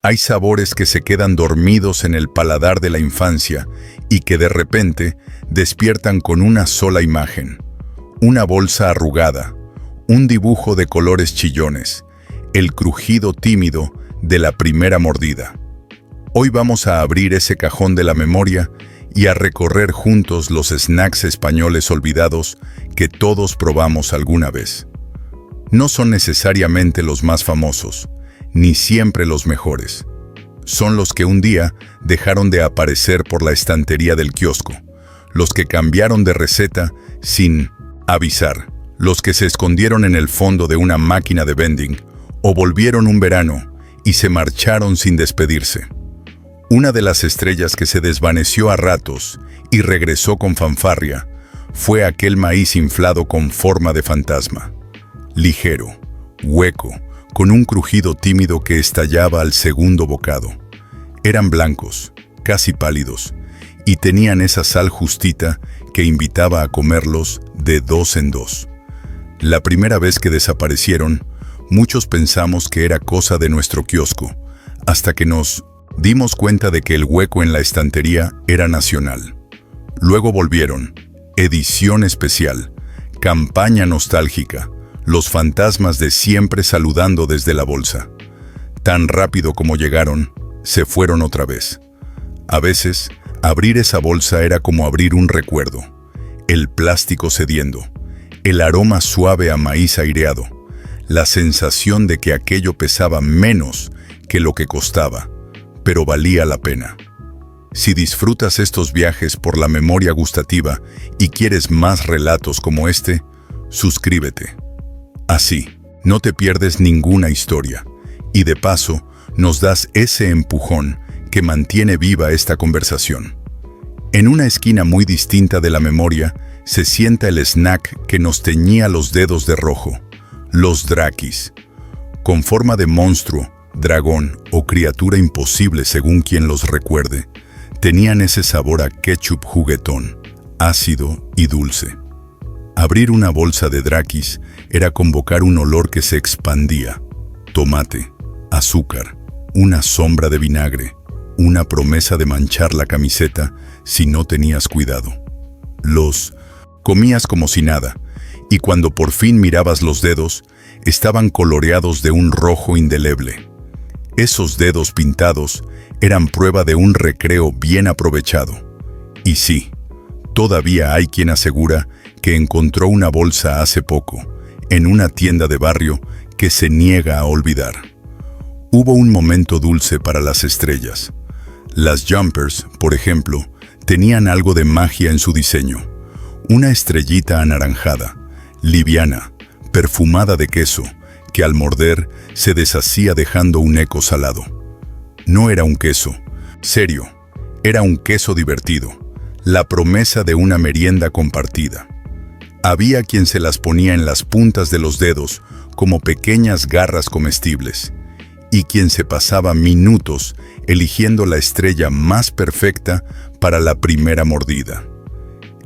Hay sabores que se quedan dormidos en el paladar de la infancia y que de repente despiertan con una sola imagen. Una bolsa arrugada, un dibujo de colores chillones, el crujido tímido de la primera mordida. Hoy vamos a abrir ese cajón de la memoria y a recorrer juntos los snacks españoles olvidados que todos probamos alguna vez. No son necesariamente los más famosos, ni siempre los mejores. Son los que un día dejaron de aparecer por la estantería del kiosco, los que cambiaron de receta sin avisar, los que se escondieron en el fondo de una máquina de vending o volvieron un verano y se marcharon sin despedirse. Una de las estrellas que se desvaneció a ratos y regresó con fanfarria fue aquel maíz inflado con forma de fantasma. Ligero, hueco, con un crujido tímido que estallaba al segundo bocado. Eran blancos, casi pálidos, y tenían esa sal justita que invitaba a comerlos de dos en dos. La primera vez que desaparecieron, muchos pensamos que era cosa de nuestro kiosco, hasta que nos dimos cuenta de que el hueco en la estantería era nacional. Luego volvieron, edición especial, campaña nostálgica, los fantasmas de siempre saludando desde la bolsa. Tan rápido como llegaron, se fueron otra vez. A veces, abrir esa bolsa era como abrir un recuerdo. El plástico cediendo, el aroma suave a maíz aireado, la sensación de que aquello pesaba menos que lo que costaba, pero valía la pena. Si disfrutas estos viajes por la memoria gustativa y quieres más relatos como este, suscríbete. Así, no te pierdes ninguna historia, y de paso, nos das ese empujón que mantiene viva esta conversación. En una esquina muy distinta de la memoria, se sienta el snack que nos teñía los dedos de rojo, los Drakis. Con forma de monstruo, dragón o criatura imposible según quien los recuerde, tenían ese sabor a ketchup juguetón, ácido y dulce. Abrir una bolsa de Drakis era convocar un olor que se expandía. Tomate, azúcar, una sombra de vinagre, una promesa de manchar la camiseta si no tenías cuidado. Los comías como si nada, y cuando por fin mirabas los dedos, estaban coloreados de un rojo indeleble. Esos dedos pintados eran prueba de un recreo bien aprovechado. Y sí, todavía hay quien asegura que encontró una bolsa hace poco, en una tienda de barrio que se niega a olvidar. Hubo un momento dulce para las estrellas. Las Jumpers, por ejemplo, tenían algo de magia en su diseño. Una estrellita anaranjada, liviana, perfumada de queso, que al morder se deshacía dejando un eco salado. No era un queso, serio, era un queso divertido, la promesa de una merienda compartida. Había quien se las ponía en las puntas de los dedos como pequeñas garras comestibles, y quien se pasaba minutos eligiendo la estrella más perfecta para la primera mordida.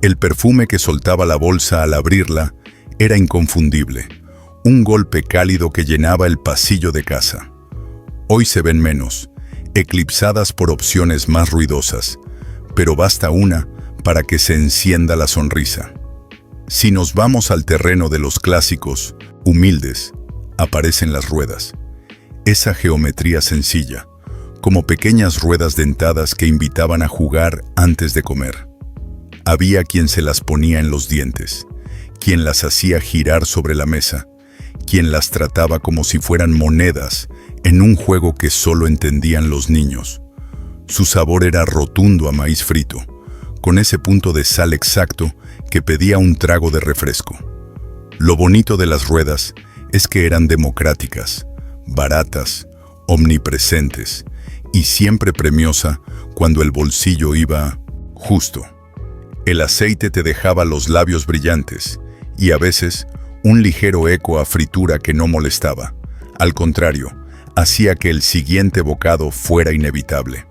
El perfume que soltaba la bolsa al abrirla era inconfundible, un golpe cálido que llenaba el pasillo de casa. Hoy se ven menos, eclipsadas por opciones más ruidosas, pero basta una para que se encienda la sonrisa. Si nos vamos al terreno de los clásicos, humildes, aparecen las ruedas. Esa geometría sencilla, como pequeñas ruedas dentadas que invitaban a jugar antes de comer. Había quien se las ponía en los dientes, quien las hacía girar sobre la mesa, quien las trataba como si fueran monedas en un juego que solo entendían los niños. Su sabor era rotundo a maíz frito, con ese punto de sal exacto que pedía un trago de refresco. Lo bonito de las ruedas es que eran democráticas, baratas, omnipresentes y siempre premiosa cuando el bolsillo iba justo. El aceite te dejaba los labios brillantes y a veces un ligero eco a fritura que no molestaba. Al contrario, hacía que el siguiente bocado fuera inevitable.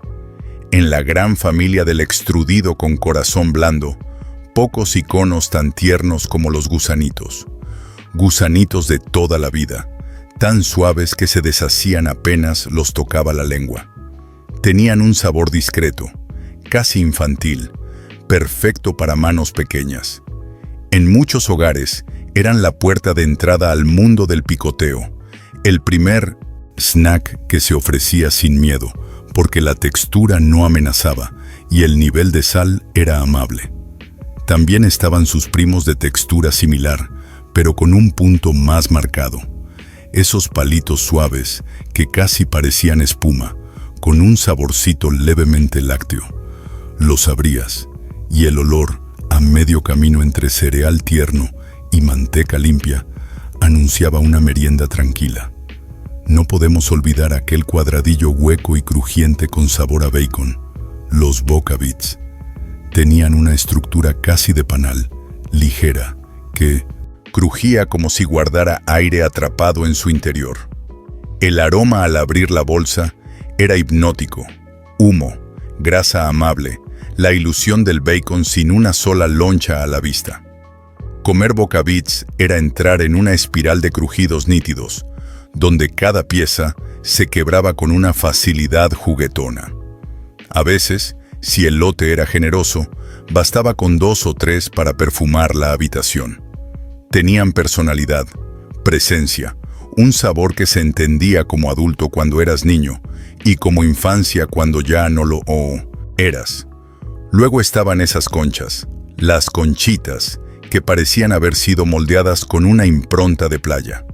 En la gran familia del extrudido con corazón blando, pocos iconos tan tiernos como los gusanitos. Gusanitos de toda la vida, tan suaves que se deshacían apenas los tocaba la lengua. Tenían un sabor discreto, casi infantil, perfecto para manos pequeñas. En muchos hogares eran la puerta de entrada al mundo del picoteo, el primer snack que se ofrecía sin miedo, porque la textura no amenazaba y el nivel de sal era amable. También estaban sus primos de textura similar, pero con un punto más marcado. Esos palitos suaves que casi parecían espuma, con un saborcito levemente lácteo. Los abrías, y el olor, a medio camino entre cereal tierno y manteca limpia, anunciaba una merienda tranquila. No podemos olvidar aquel cuadradillo hueco y crujiente con sabor a bacon, los Boca Bits. Tenían una estructura casi de panal, ligera, que crujía como si guardara aire atrapado en su interior. El aroma al abrir la bolsa era hipnótico. Humo, grasa amable, la ilusión del bacon sin una sola loncha a la vista. Comer Boca Bits era entrar en una espiral de crujidos nítidos, donde cada pieza se quebraba con una facilidad juguetona. A veces, si el lote era generoso, bastaba con 2 o 3 para perfumar la habitación. Tenían personalidad, presencia, un sabor que se entendía como adulto cuando eras niño y como infancia cuando ya no lo eras. Luego estaban esas conchas, las conchitas, que parecían haber sido moldeadas con una impronta de playa.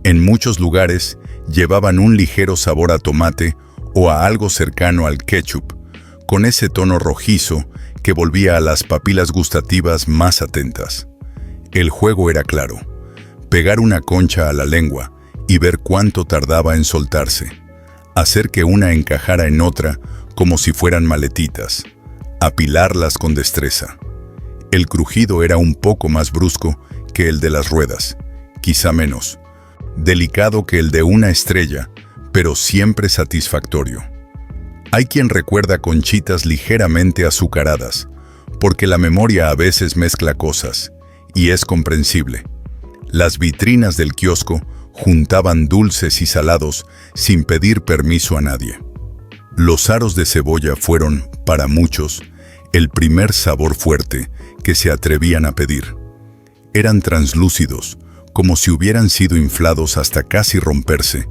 En muchos lugares llevaban un ligero sabor a tomate o a algo cercano al ketchup, con ese tono rojizo que volvía a las papilas gustativas más atentas. El juego era claro: pegar una concha a la lengua y ver cuánto tardaba en soltarse, hacer que una encajara en otra como si fueran maletitas, apilarlas con destreza. El crujido era un poco más brusco que el de las ruedas, quizá menos, delicado que el de una estrella, pero siempre satisfactorio. Hay quien recuerda conchitas ligeramente azucaradas, porque la memoria a veces mezcla cosas, y es comprensible. Las vitrinas del kiosco juntaban dulces y salados sin pedir permiso a nadie. Los aros de cebolla fueron, para muchos, el primer sabor fuerte que se atrevían a pedir. Eran translúcidos, como si hubieran sido inflados hasta casi romperse,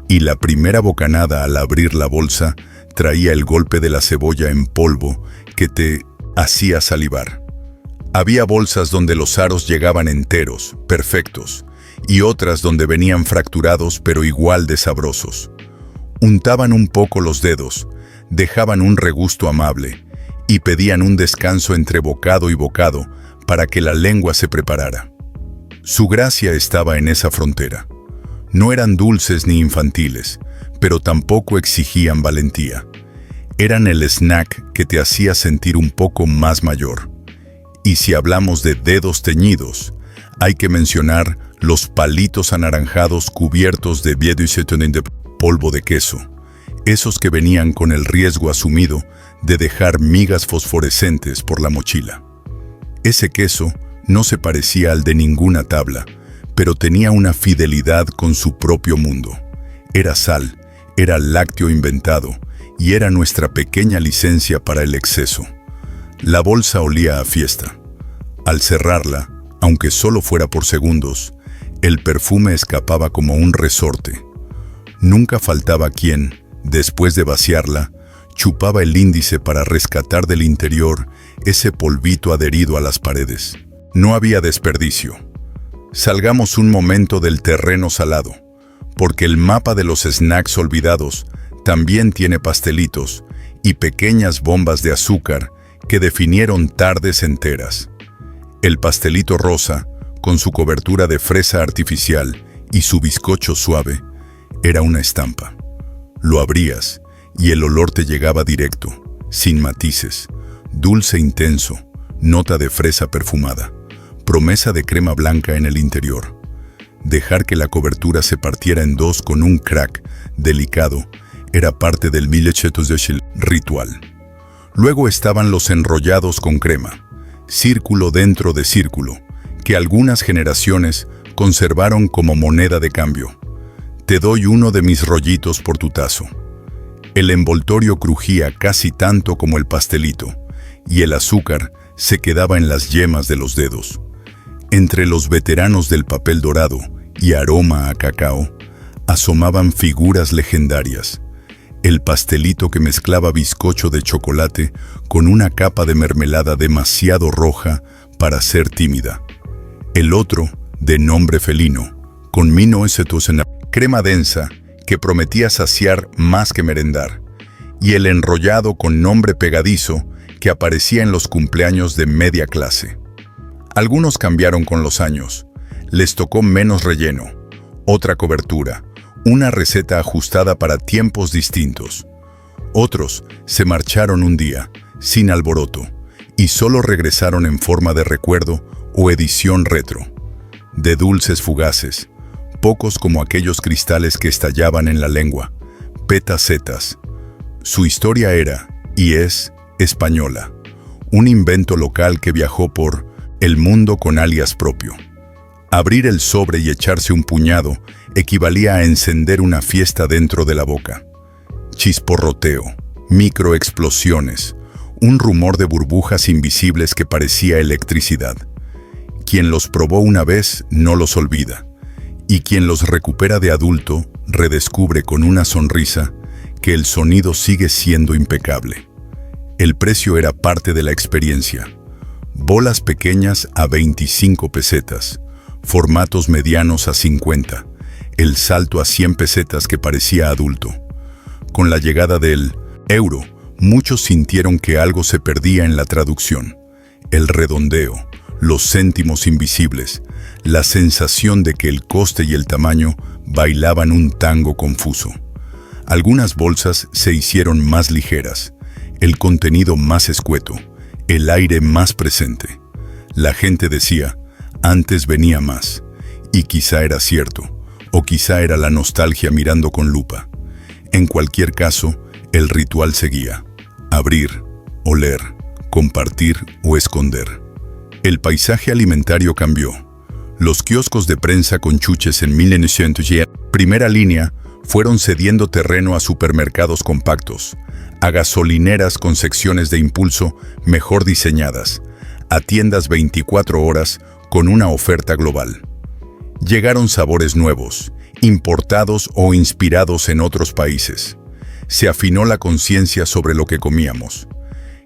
y la primera bocanada al abrir la bolsa traía el golpe de la cebolla en polvo que te hacía salivar. Había bolsas donde los aros llegaban enteros, perfectos, y otras donde venían fracturados pero igual de sabrosos. Untaban un poco los dedos, dejaban un regusto amable, y pedían un descanso entre bocado y bocado para que la lengua se preparara. Su gracia estaba en esa frontera. No eran dulces ni infantiles, pero tampoco exigían valentía. Eran el snack que te hacía sentir un poco más mayor. Y si hablamos de dedos teñidos, hay que mencionar los palitos anaranjados cubiertos de de polvo de queso, esos que venían con el riesgo asumido de dejar migas fosforescentes por la mochila. Ese queso no se parecía al de ninguna tabla, pero tenía una fidelidad con su propio mundo. Era sal, era lácteo inventado, y era nuestra pequeña licencia para el exceso. La bolsa olía a fiesta. Al cerrarla, aunque solo fuera por segundos, el perfume escapaba como un resorte. Nunca faltaba quien, después de vaciarla, chupaba el índice para rescatar del interior ese polvito adherido a las paredes. No había desperdicio. Salgamos un momento del terreno salado, porque el mapa de los snacks olvidados también tiene pastelitos y pequeñas bombas de azúcar que definieron tardes enteras. El pastelito rosa, con su cobertura de fresa artificial y su bizcocho suave, era una estampa. Lo abrías y el olor te llegaba directo, sin matices, dulce intenso, nota de fresa perfumada, promesa de crema blanca en el interior. Dejar que la cobertura se partiera en dos con un crack delicado era parte del millechetos de ritual. Luego estaban los enrollados con crema, círculo dentro de círculo, que algunas generaciones conservaron como moneda de cambio. Te doy uno de mis rollitos por tu tazo. El envoltorio crujía casi tanto como el pastelito, y el azúcar se quedaba en las yemas de los dedos. Entre los veteranos del papel dorado y aroma a cacao, asomaban figuras legendarias. El pastelito que mezclaba bizcocho de chocolate con una capa de mermelada demasiado roja para ser tímida. El otro, de nombre felino, con mino ecetosena, crema densa que prometía saciar más que merendar, y el enrollado con nombre pegadizo que aparecía en los cumpleaños de media clase. Algunos cambiaron con los años. Les tocó menos relleno, otra cobertura, una receta ajustada para tiempos distintos. Otros se marcharon un día, sin alboroto, y solo regresaron en forma de recuerdo o edición retro. De dulces fugaces, pocos como aquellos cristales que estallaban en la lengua, petacetas. Su historia era, y es, española, un invento local que viajó por el mundo con alias propio. Abrir el sobre y echarse un puñado equivalía a encender una fiesta dentro de la boca. Chisporroteo, microexplosiones, un rumor de burbujas invisibles que parecía electricidad. Quien los probó una vez no los olvida, y quien los recupera de adulto redescubre con una sonrisa que el sonido sigue siendo impecable. El precio era parte de la experiencia. Bolas pequeñas a 25 pesetas, formatos medianos a 50, el salto a 100 pesetas que parecía adulto. Con la llegada del euro, muchos sintieron que algo se perdía en la traducción. El redondeo, los céntimos invisibles, la sensación de que el coste y el tamaño bailaban un tango confuso. Algunas bolsas se hicieron más ligeras, el contenido más escueto, el aire más presente. La gente decía, antes venía más, y quizá era cierto, o quizá era la nostalgia mirando con lupa. En cualquier caso, el ritual seguía: abrir, oler, compartir o esconder. El paisaje alimentario cambió. Los kioscos de prensa con chuches en 1910, primera línea, fueron cediendo terreno a supermercados compactos, a gasolineras con secciones de impulso mejor diseñadas, a tiendas 24 horas con una oferta global. Llegaron sabores nuevos, importados o inspirados en otros países. Se afinó la conciencia sobre lo que comíamos.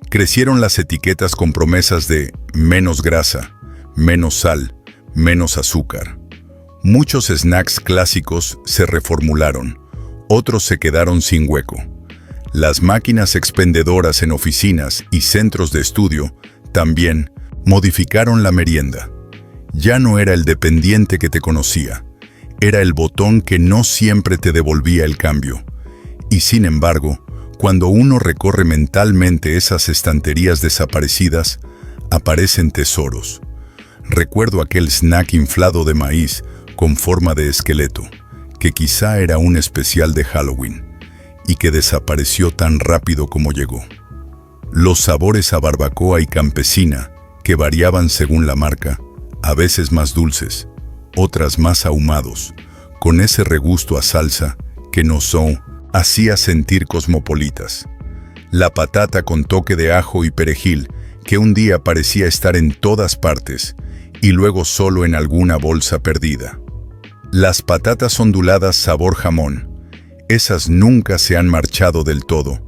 Crecieron las etiquetas con promesas de menos grasa, menos sal, menos azúcar. Muchos snacks clásicos se reformularon, otros se quedaron sin hueco. Las máquinas expendedoras en oficinas y centros de estudio también modificaron la merienda. Ya no era el dependiente que te conocía, era el botón que no siempre te devolvía el cambio. Y sin embargo, cuando uno recorre mentalmente esas estanterías desaparecidas, aparecen tesoros. Recuerdo aquel snack inflado de maíz con forma de esqueleto, que quizá era un especial de Halloween, y que desapareció tan rápido como llegó. Los sabores a barbacoa y campesina, que variaban según la marca, a veces más dulces, otras más ahumados, con ese regusto a salsa que nos hacía sentir cosmopolitas. La patata con toque de ajo y perejil, que un día parecía estar en todas partes, y luego solo en alguna bolsa perdida. Las patatas onduladas sabor jamón, esas nunca se han marchado del todo,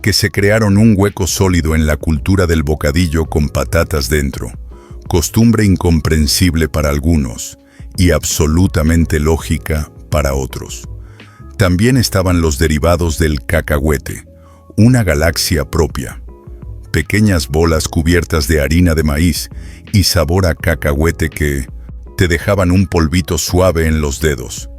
que se crearon un hueco sólido en la cultura del bocadillo con patatas dentro, costumbre incomprensible para algunos y absolutamente lógica para otros. También estaban los derivados del cacahuete, una galaxia propia. Pequeñas bolas cubiertas de harina de maíz y sabor a cacahuete que te dejaban un polvito suave en los dedos.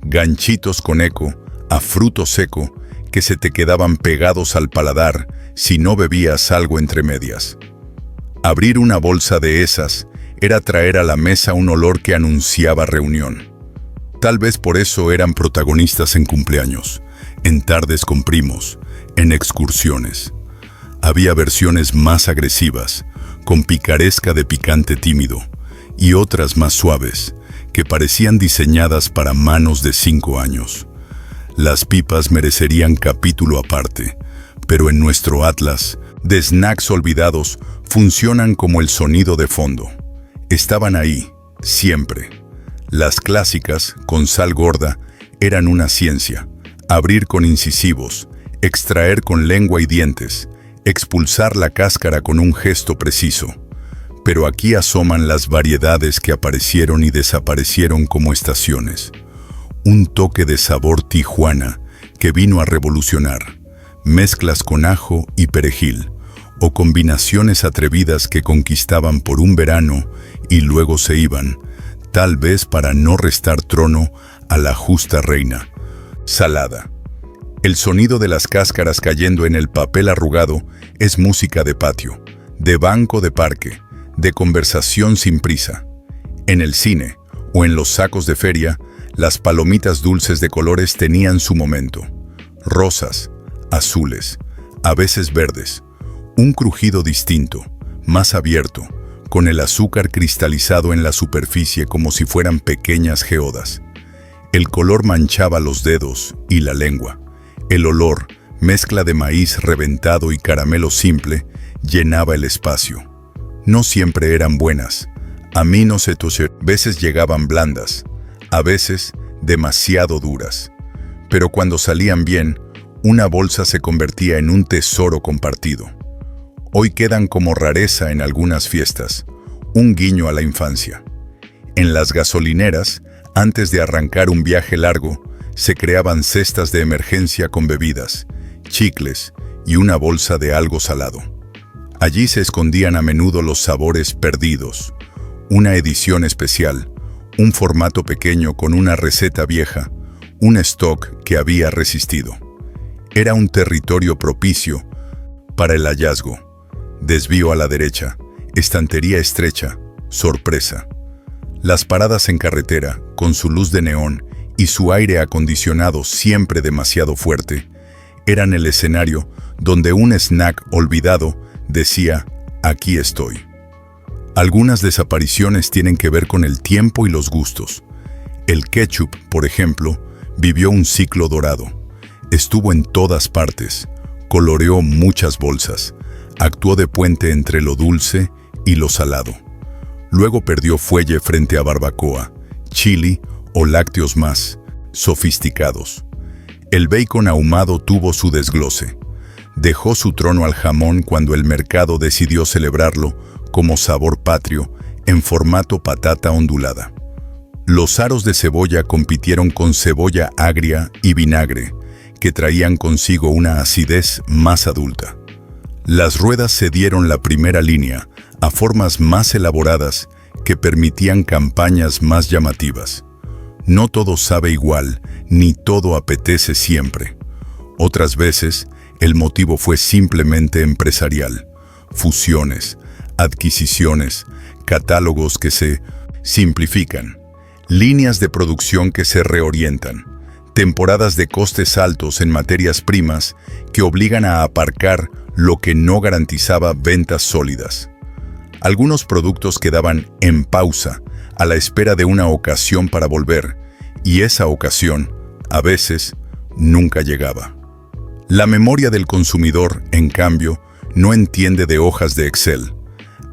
Ganchitos con eco a fruto seco que se te quedaban pegados al paladar si no bebías algo entre medias. Abrir una bolsa de esas era traer a la mesa un olor que anunciaba reunión. Tal vez por eso eran protagonistas en cumpleaños, en tardes con primos, en excursiones. Había versiones más agresivas, con picaresca de picante tímido, y otras más suaves, que parecían diseñadas para manos de 5 años. Las pipas merecerían capítulo aparte, pero en nuestro atlas de snacks olvidados funcionan como el sonido de fondo. Estaban ahí, siempre. Las clásicas, con sal gorda, eran una ciencia. Abrir con incisivos, extraer con lengua y dientes, expulsar la cáscara con un gesto preciso. Pero aquí asoman las variedades que aparecieron y desaparecieron como estaciones. Un toque de sabor Tijuana que vino a revolucionar. Mezclas con ajo y perejil, o combinaciones atrevidas que conquistaban por un verano y luego se iban, tal vez para no restar trono a la justa reina. Salada. El sonido de las cáscaras cayendo en el papel arrugado es música de patio, de banco de parque, de conversación sin prisa. En el cine o en los sacos de feria, las palomitas dulces de colores tenían su momento. Rosas, azules, a veces verdes. Un crujido distinto, más abierto, con el azúcar cristalizado en la superficie como si fueran pequeñas geodas. El color manchaba los dedos y la lengua. El olor, mezcla de maíz reventado y caramelo simple, llenaba el espacio. No siempre eran buenas. A mí no se toser. A veces llegaban blandas, a veces demasiado duras. Pero cuando salían bien, una bolsa se convertía en un tesoro compartido. Hoy quedan como rareza en algunas fiestas, un guiño a la infancia. En las gasolineras, antes de arrancar un viaje largo, se creaban cestas de emergencia con bebidas, chicles y una bolsa de algo salado. Allí se escondían a menudo los sabores perdidos, una edición especial, un formato pequeño con una receta vieja, un stock que había resistido. Era un territorio propicio para el hallazgo. Desvío a la derecha, estantería estrecha, sorpresa. Las paradas en carretera, con su luz de neón y su aire acondicionado siempre demasiado fuerte, eran el escenario donde un snack olvidado decía, aquí estoy. Algunas desapariciones tienen que ver con el tiempo y los gustos. El ketchup, por ejemplo, vivió un ciclo dorado. Estuvo en todas partes, coloreó muchas bolsas, actuó de puente entre lo dulce y lo salado. Luego perdió fuelle frente a barbacoa, chili o lácteos más sofisticados. El bacon ahumado tuvo su desglose. Dejó su trono al jamón cuando el mercado decidió celebrarlo como sabor patrio en formato patata ondulada. Los aros de cebolla compitieron con cebolla agria y vinagre, que traían consigo una acidez más adulta. Las ruedas cedieron la primera línea a formas más elaboradas que permitían campañas más llamativas. No todo sabe igual, ni todo apetece siempre. Otras veces, el motivo fue simplemente empresarial. Fusiones, adquisiciones, catálogos que se simplifican, líneas de producción que se reorientan, temporadas de costes altos en materias primas que obligan a aparcar lo que no garantizaba ventas sólidas. Algunos productos quedaban en pausa a la espera de una ocasión para volver, y esa ocasión, a veces, nunca llegaba. La memoria del consumidor, en cambio, no entiende de hojas de Excel.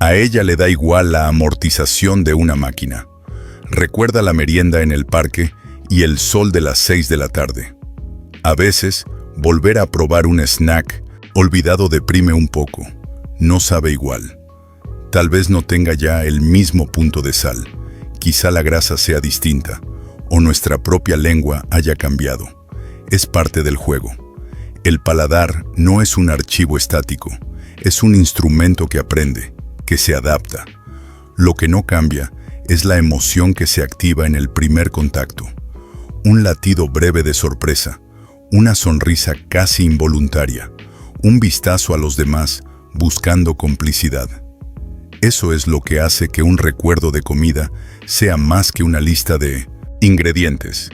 A ella le da igual la amortización de una máquina. Recuerda la merienda en el parque y el sol de las 6 de la tarde. A veces, volver a probar un snack olvidado deprime un poco. No sabe igual. Tal vez no tenga ya el mismo punto de sal. Quizá la grasa sea distinta, o nuestra propia lengua haya cambiado. Es parte del juego. El paladar no es un archivo estático, es un instrumento que aprende, que se adapta. Lo que no cambia es la emoción que se activa en el primer contacto. Un latido breve de sorpresa, una sonrisa casi involuntaria, un vistazo a los demás buscando complicidad. Eso es lo que hace que un recuerdo de comida sea más que una lista de ingredientes.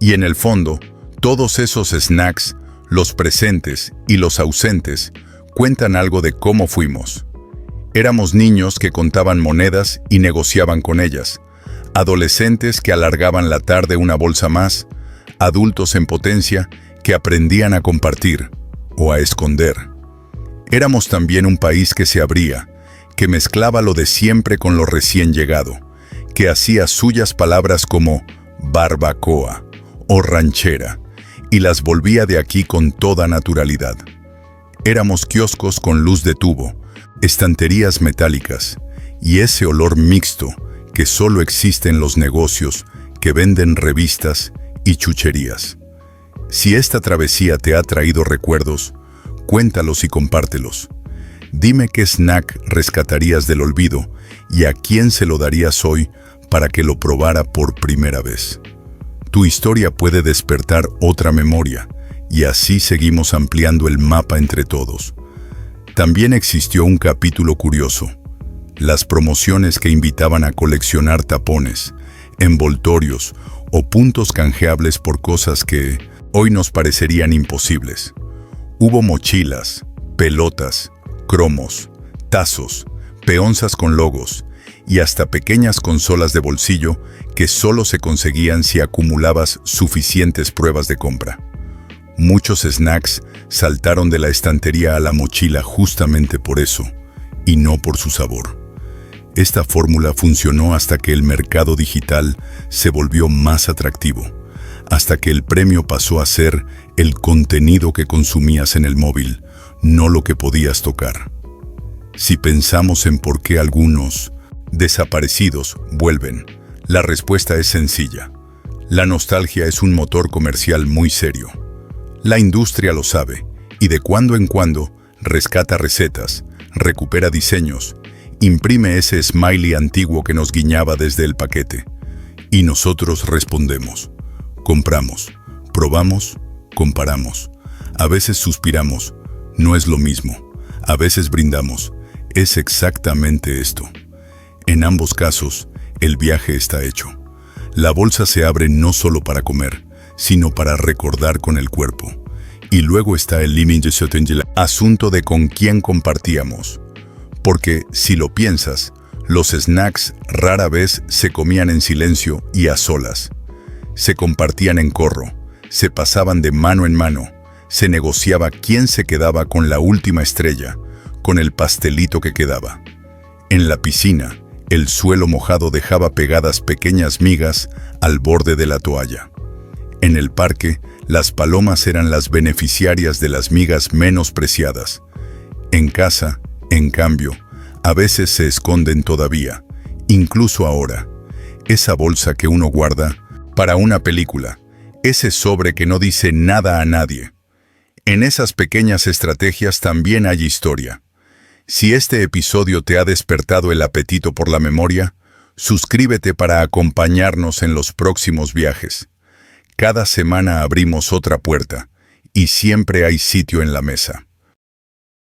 Y en el fondo, todos esos snacks, los presentes y los ausentes, cuentan algo de cómo fuimos. Éramos niños que contaban monedas y negociaban con ellas. Adolescentes que alargaban la tarde una bolsa más, adultos en potencia que aprendían a compartir o a esconder. Éramos también un país que se abría, que mezclaba lo de siempre con lo recién llegado, que hacía suyas palabras como barbacoa o ranchera y las volvía de aquí con toda naturalidad. Éramos kioscos con luz de tubo, estanterías metálicas y ese olor mixto que solo existe en los negocios que venden revistas y chucherías. Si esta travesía te ha traído recuerdos, cuéntalos y compártelos. Dime qué snack rescatarías del olvido y a quién se lo darías hoy para que lo probara por primera vez. Tu historia puede despertar otra memoria y así seguimos ampliando el mapa entre todos. También existió un capítulo curioso: las promociones que invitaban a coleccionar tapones, envoltorios o puntos canjeables por cosas que hoy nos parecerían imposibles. Hubo mochilas, pelotas, cromos, tazos, peonzas con logos y hasta pequeñas consolas de bolsillo que solo se conseguían si acumulabas suficientes pruebas de compra. Muchos snacks saltaron de la estantería a la mochila justamente por eso, y no por su sabor. Esta fórmula funcionó hasta que el mercado digital se volvió más atractivo, hasta que el premio pasó a ser el contenido que consumías en el móvil, no lo que podías tocar. Si pensamos en por qué algunos desaparecidos vuelven, la respuesta es sencilla. La nostalgia es un motor comercial muy serio. La industria lo sabe y de cuando en cuando rescata recetas, recupera diseños, imprime ese smiley antiguo que nos guiñaba desde el paquete. Y nosotros respondemos. Compramos, probamos, comparamos. A veces suspiramos, no es lo mismo. A veces brindamos, es exactamente esto. En ambos casos, el viaje está hecho. La bolsa se abre no solo para comer, sino para recordar con el cuerpo. Y luego está el asunto de con quién compartíamos. Porque, si lo piensas, los snacks rara vez se comían en silencio y a solas. Se compartían en corro, se pasaban de mano en mano, se negociaba quién se quedaba con la última estrella, con el pastelito que quedaba. En la piscina, el suelo mojado dejaba pegadas pequeñas migas al borde de la toalla. En el parque, las palomas eran las beneficiarias de las migas menos preciadas. En casa, en cambio, a veces se esconden todavía, incluso ahora. Esa bolsa que uno guarda para una película, ese sobre que no dice nada a nadie. En esas pequeñas estrategias también hay historia. Si este episodio te ha despertado el apetito por la memoria, suscríbete para acompañarnos en los próximos viajes. Cada semana abrimos otra puerta y siempre hay sitio en la mesa.